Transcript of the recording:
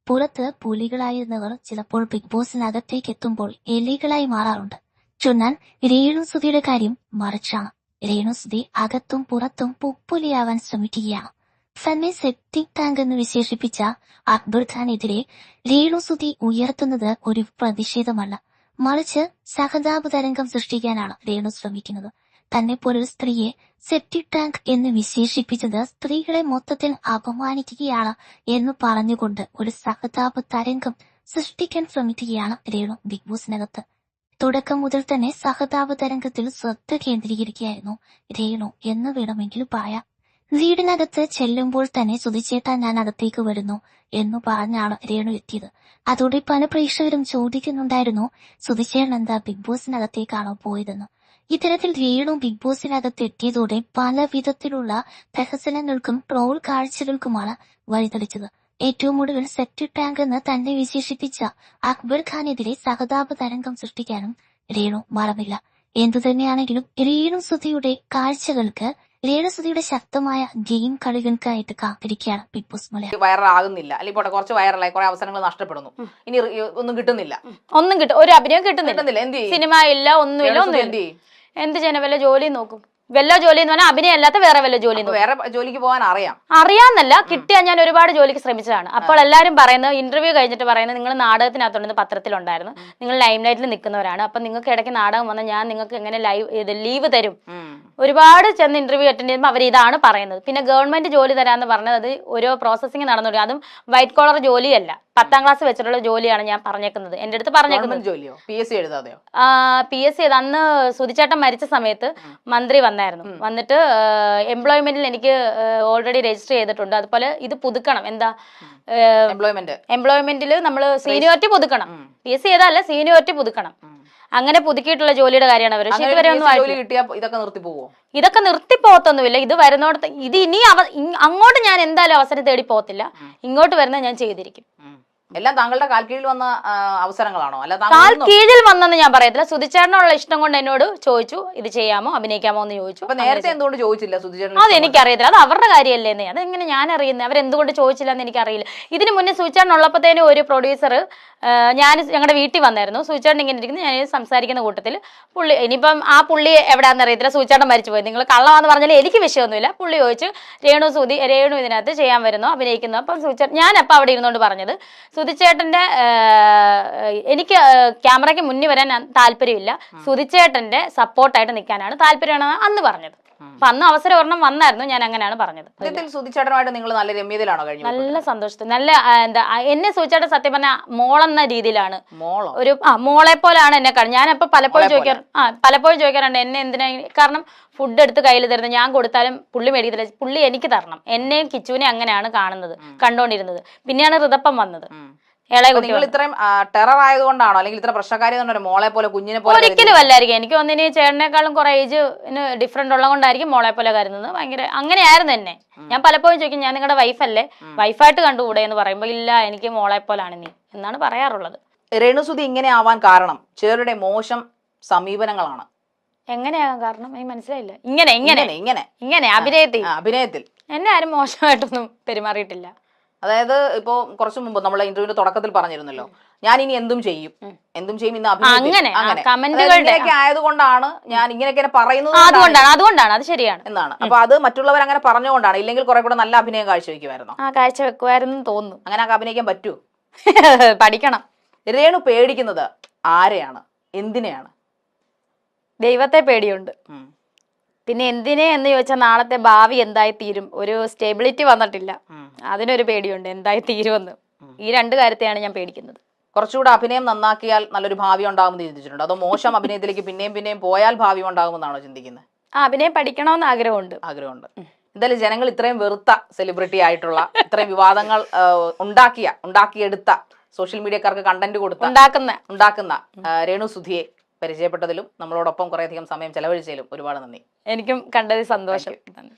പുറത്ത് പുലികളായിരുന്നവർ ചിലപ്പോൾ ബിഗ് ബോസിനകത്തേക്ക് എത്തുമ്പോൾ എലികളായി മാറാറുണ്ട്. ചൊന്നാൽ രേണുസുതിയുടെ കാര്യം മറിച്ചാണ്. രേണുസുതി അകത്തും പുറത്തും പുപ്പുലിയാവാൻ ശ്രമിക്കുകയാണ്. തന്നെ സെപ്റ്റിക് ടാങ്ക് എന്ന് വിശേഷിപ്പിച്ച അക്ബർ ഖാനെതിരെ രേണുസുതി ഉയർത്തുന്നത് ഒരു പ്രതിഷേധമല്ല, മറിച്ച് സഹതാപ തരംഗം സൃഷ്ടിക്കാനാണ് രേണു ശ്രമിക്കുന്നത്. തന്നെ പോലൊരു സ്ത്രീയെ സെപ്റ്റിക് ടാങ്ക് എന്ന് വിശേഷിപ്പിച്ചത് സ്ത്രീകളെ മൊത്തത്തിൽ അപമാനിക്കുകയാണ് എന്ന് പറഞ്ഞുകൊണ്ട് ഒരു സഹതാപ തരംഗം സൃഷ്ടിക്കാൻ ശ്രമിക്കുകയാണ് രേണു ബിഗ് ബോസിനകത്ത്. തുടക്കം മുതൽ തന്നെ സഹതാപ തരംഗത്തിൽ ശ്രദ്ധ കേന്ദ്രീകരിക്കുകയായിരുന്നു രേണു എന്ന് വേണമെങ്കിൽ പറയാം. വീടിനകത്ത് ചെല്ലുമ്പോൾ തന്നെ സുധിച്ചേട്ടാ ഞാൻ അകത്തേക്ക് വരുന്നു എന്നു പറഞ്ഞാണ് രേണു എത്തിയത്. അതോടെ പല പ്രേക്ഷകരും ചോദിക്കുന്നുണ്ടായിരുന്നു, സുധിച്ചേട്ടൻ എന്താ ബിഗ് ബോസിനകത്തേക്കാണോ പോയതെന്ന്. ഇത്തരത്തിൽ രേണു ബിഗ് ബോസിനകത്ത് എത്തിയതോടെ പല വിധത്തിലുള്ള പ്രഹസനങ്ങൾക്കും ട്രോൾ കാഴ്ചകൾക്കുമാണ് വഴിതെളിച്ചത്. ഏറ്റവും ഒടുവിൽ സെപ്റ്റിക് ടാങ്ക് എന്ന് തന്നെ വിശേഷിപ്പിച്ച അക്ബർ ഖാനെതിരെ സഹതാപ തരംഗം സൃഷ്ടിക്കാനും രേണു മറന്നില്ല. എന്തുതന്നെയാണെങ്കിലും രേണുസുതിയുടെ കാഴ്ചകൾക്ക്, രേണുസുതിയുടെ ശക്തമായ ഗെയിം കളികൾക്കായിട്ട് കാത്തിരിക്കുകയാണ് ബിഗ് ബോസ് മലയാളം. വൈറലാകുന്നില്ല, അല്ലെങ്കിൽ കുറച്ച് വൈറലായി കുറെ അവസരങ്ങൾ നഷ്ടപ്പെടുന്നു, ഇനി ഒന്നും കിട്ടുന്നില്ല, ഒരു അഭിനയം കിട്ടുന്നില്ല, സിനിമ ഇല്ല, ഒന്നുമില്ല. എന്ത് ചെയ്യണം? വല്ല ജോലി നോക്കും. വല്ല ജോലി എന്ന് പറഞ്ഞാൽ അഭിനയം അല്ലാത്ത വേറെ വല്ല ജോലി. വേറെ ജോലിക്ക് പോകാൻ അറിയാന്നല്ല, കിട്ടിയാൽ ഞാൻ ഒരുപാട് ജോലിക്ക് ശ്രമിച്ചതാണ്. അപ്പോൾ എല്ലാവരും പറയുന്നത്, ഇന്റർവ്യൂ കഴിഞ്ഞിട്ട് പറയുന്നത്, നിങ്ങൾ നാടകത്തിനകത്തുണ്ടെന്ന് പത്രത്തിലുണ്ടായിരുന്നു, നിങ്ങൾ ലൈം ലൈറ്റിൽ നിൽക്കുന്നവരാണ്, അപ്പൊ നിങ്ങൾക്ക് ഇടയ്ക്ക് നാടകം വന്നാൽ ഞാൻ നിങ്ങൾക്ക് എങ്ങനെ ലീവ് തരും. ഒരുപാട് ചെന്ന് ഇന്റർവ്യൂ അറ്റൻഡ് ചെയ്യുമ്പോൾ അവർ ഇതാണ് പറയുന്നത്. പിന്നെ ഗവൺമെന്റ് ജോലി തരാന്ന് പറഞ്ഞത് അത് ഓരോ പ്രോസസ്സിംഗ് നടന്നു, അതും വൈറ്റ് കോളർ ജോലിയല്ല, 10ാം ക്ലാസ് വെച്ചിട്ടുള്ള ജോലിയാണ് ഞാൻ പറഞ്ഞേക്കുന്നത്. എന്റെ അടുത്ത് പറഞ്ഞേക്കുന്നത് PSC ചെയ്ത് അന്ന് സുധിച്ചേട്ടൻ മരിച്ച സമയത്ത് മന്ത്രി വന്നിട്ട് എംപ്ലോയ്മെന്റിൽ എനിക്ക് ഓൾറെഡി രജിസ്റ്റർ ചെയ്തിട്ടുണ്ട്, അതുപോലെ ഇത് പുതുക്കണം. എന്താ എംപ്ലോയ്മെന്റിൽ നമ്മൾ സീനിയോറിറ്റി പുതുക്കണം. PSC ചെയ്തല്ല, സീനിയോറിറ്റി പുതുക്കണം. അങ്ങനെ പുതുക്കിയിട്ടുള്ള ജോലിയുടെ കാര്യമാണ് അവർ. പക്ഷെ ഇതുവരെ ഒന്നും ഇതൊക്കെ നിർത്തിപ്പോത്തൊന്നുമില്ല. ഇത് വരുന്നോടത്ത് ഇത് ഇനി അങ്ങോട്ട് ഞാൻ എന്തായാലും അവസരം തേടി പോകത്തില്ല. ഇങ്ങോട്ട് വരുന്നത് ഞാൻ ചെയ്തിരിക്കും. എല്ലാം താങ്കളുടെ കാൽ കീഴിൽ വന്ന അവസരങ്ങളാണോ? അല്ല, കാൽ കീഴിൽ വന്നെന്ന് ഞാൻ പറയത്തില്ല. സുധിച്ചേട്ടനുള്ള ഇഷ്ടം കൊണ്ട് എന്നോട് ചോദിച്ചു, ഇത് ചെയ്യാമോ, അഭിനയിക്കാമോ എന്ന് ചോദിച്ചു. നേരത്തെ എന്തുകൊണ്ട് ചോദിച്ചില്ല സുധിച്ചേട്ടൻ? അത് എനിക്കറിയത്തില്ല, അത് അവരുടെ കാര്യമല്ലേ. അതെങ്ങനെ ഞാൻ അറിയുന്നത്? അവരെന്തുകൊണ്ട് ചോദിച്ചില്ല എന്ന് എനിക്കറിയില്ല. ഇതിന് മുന്നേ സുധിച്ചേട്ടൻ ഉള്ളപ്പോഴത്തേനും ഒരു പ്രൊഡ്യൂസർ ഞങ്ങളുടെ വീട്ടിൽ വന്നായിരുന്നു. സുധിച്ചേട്ടൻ ഇങ്ങനെ ഇരിക്കുന്നു, ഞാൻ സംസാരിക്കുന്ന കൂട്ടത്തിൽ പുള്ളി, ഇനിയിപ്പം ആ പുള്ളി എവിടെയാണെന്ന് അറിയത്തില്ല, സുധിച്ചേട്ടൻ മരിച്ചു പോയി, നിങ്ങൾ കള്ളമാന്ന് പറഞ്ഞാൽ എനിക്ക് വിഷയമൊന്നുമില്ല. പുള്ളി ചോദിച്ചു, രേണു ഇതിനകത്ത് ചെയ്യാൻ വരുന്നോ, അഭിനയിക്കുന്നു. അപ്പം സുധിച്ചേട്ടൻ, ഞാനപ്പം അവിടെ ഇരുന്നുകൊണ്ട് പറഞ്ഞത്, സുധിച്ചേട്ടന്റെ എനിക്ക് ക്യാമറയ്ക്ക് മുന്നിൽ വരാൻ താല്പര്യമില്ല, സുധിച്ചേട്ടന്റെ സപ്പോർട്ടായിട്ട് നിൽക്കാനാണ് താല്പര്യമാണെന്ന് അന്ന് പറഞ്ഞത്. അപ്പൊ അന്ന് അവസരം ഒരെണ്ണം വന്നായിരുന്നു, ഞാൻ അങ്ങനെയാണ് പറഞ്ഞത്. സുധിച്ചേട്ടനുമായിട്ട് നിങ്ങൾ നല്ല രമ്യതയിലാണോ കഴിഞ്ഞത്? നല്ല സന്തോഷത്തിൽ, നല്ല എന്താ, എന്നെ സുധിച്ചേട്ടൻ സത്യം പറഞ്ഞ മോളെന്ന രീതിയിലാണ്, ഒരു മോളെ പോലാണ് എന്നെ കാണും. ഞാൻ അപ്പൊ പലപ്പോഴും ചോദിക്കാറുണ്ട് എന്നെ എന്തിനാ, കാരണം ഫുഡ് എടുത്ത് കയ്യിൽ തരുന്നത് ഞാൻ കൊടുത്താലും പുള്ളി മേടിക്കത്തില്ല, പുള്ളി എനിക്ക് തരണം. എന്നെയും കിച്ചുവിനെ അങ്ങനെയാണ് കണ്ടോണ്ടിരുന്നത്. പിന്നെയാണ് ഋതപ്പം വന്നത്. നിങ്ങൾ ഇത്രയും ടെറർ ആയതുകൊണ്ടാണോ, അല്ലെങ്കിൽ ഇത്ര പ്രശ്നക്കാരി മോളെ പോലെ കുഞ്ഞിനെ പോലെ? ഒരിക്കലും അല്ലായിരിക്കും. എനിക്ക് വന്നിന് ചേട്ടനേക്കാളും കുറെ ഏജ് ഡിഫറെന്റ് ഉള്ളതുകൊണ്ടായിരിക്കും മോളെ പോലെ കരുതുന്നത്. ഭയങ്കര അങ്ങനെയായിരുന്നു എന്നെ. ഞാൻ പലപ്പോഴും ചോദിക്കും, ഞാൻ നിങ്ങളുടെ വൈഫല്ലേ, വൈഫായിട്ട് കണ്ടുകൂടെ എന്ന് പറയുമ്പോൾ, ഇല്ല എനിക്ക് മോളെ പോലാണ് നീ എന്നാണ് പറയാറുള്ളത്. രേണുസുതി ഇങ്ങനെ ആവാൻ കാരണം ചിലരുടെ മോശം സമീപനങ്ങളാണ്. എങ്ങനെയാകാൻ കാരണം എനിക്ക് മനസ്സിലായില്ല. ഇങ്ങനെ അഭിനയത്തിൽ എന്നെ ആരും മോശമായിട്ടൊന്നും പെരുമാറിയിട്ടില്ല. അതായത് ഇപ്പോ കുറച്ചു മുമ്പ് നമ്മളെ ഇന്റർവ്യൂവിന്റെ തുടക്കത്തിൽ പറഞ്ഞിരുന്നല്ലോ, ഞാൻ ഇനി എന്തും ചെയ്യും ഇന്ന് അഭിനയിക്കെ ആയതുകൊണ്ടാണ് ഞാൻ ഇങ്ങനെയൊക്കെ പറയുന്നത്, അതുകൊണ്ടാണ് അത് ശരിയാണ് എന്നാണ്. അപ്പൊ അത് മറ്റുള്ളവർ അങ്ങനെ പറഞ്ഞുകൊണ്ടാണ്, ഇല്ലെങ്കിൽ കുറെ കൂടെ നല്ല അഭിനയം കാഴ്ചവെക്കുമായിരുന്നു. കാഴ്ചവെക്കുമായിരുന്നു തോന്നുന്നു. അങ്ങനെ അഭിനയിക്കാൻ പറ്റൂ? പഠിക്കണം. രേണു പേടിക്കുന്നത് ആരെയാണ്, എന്തിനെയാണ്? ദൈവത്തെ പേടിയുണ്ട്. പിന്നെ എന്തിനെ എന്ന് ചോദിച്ചാൽ നാളത്തെ ഭാവി എന്തായി തീരും, ഒരു സ്റ്റെബിലിറ്റി വന്നിട്ടില്ല, അതിനൊരു പേടിയുണ്ട്, എന്തായി തീരുമെന്ന്. ഈ രണ്ട് കാര്യത്തെയാണ് ഞാൻ പേടിക്കുന്നത്. കുറച്ചുകൂടെ അഭിനയം നന്നാക്കിയാൽ നല്ലൊരു ഭാവി ഉണ്ടാകുമെന്ന് ചിന്തിച്ചിട്ടുണ്ട്? അതോ മോശം അഭിനയത്തിലേക്ക് പിന്നെയും പോയാൽ ഭാവി ഉണ്ടാകുമെന്നാണോ ചിന്തിക്കുന്നത്? അഭിനയം പഠിക്കണമെന്ന് ആഗ്രഹമുണ്ട്. എന്തായാലും ജനങ്ങൾ ഇത്രയും വെറുത്ത സെലിബ്രിറ്റി ആയിട്ടുള്ള, ഇത്രയും വിവാദങ്ങൾ ഉണ്ടാക്കിയെടുത്ത, സോഷ്യൽ മീഡിയക്കാർക്ക് കണ്ടന്റ് ഉണ്ടാക്കുന്ന രേണുസുധിയെ പരിചയപ്പെട്ടതിലും നമ്മളോടൊപ്പം കുറേയധികം സമയം ചെലവഴിച്ചതിലും ഒരുപാട് നന്ദി. എനിക്കും കണ്ടതിൽ സന്തോഷം. Thank you.